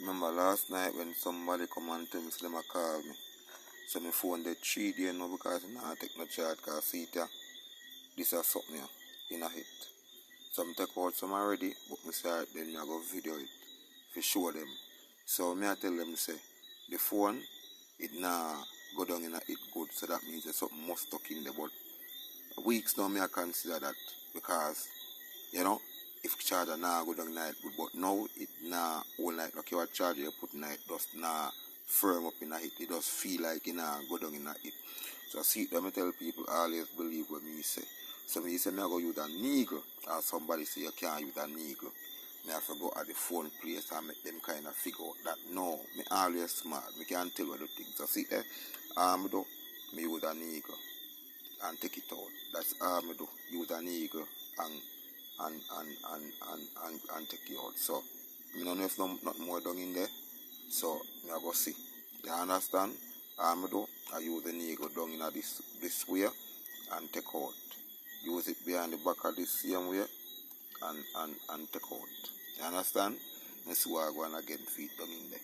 Remember last night when somebody come and tell me, so them a call me. So my phone they 3 days now because I can't take no charge because see it, this is something in a hit. So I take out some already, but I say then I go video it to show them. So I tell them say the phone it nah go down in a hit good, so that means there's something more stuck in there. But weeks now I consider that because if charger now go down night good, but now it nah all night like your charger you put night dust nah firm up in a hit. It does feel like it nah go down in a hit. So I see them tell people always believe what me say. So me say me I go use a needle, or somebody say you can't use a needle. Me have to go at the phone place and make them kind of figure out that no, me always smart. Me can't tell what the things. So see do me use a needle and take it out. That's all me do. Use a needle and take it out. So me don't know if not more done in there. So me I go see. You understand? Me do I use the needle down in this way and take out. Use it behind the back of this same way and take out. You understand? Let's see what I go and again feed down in there.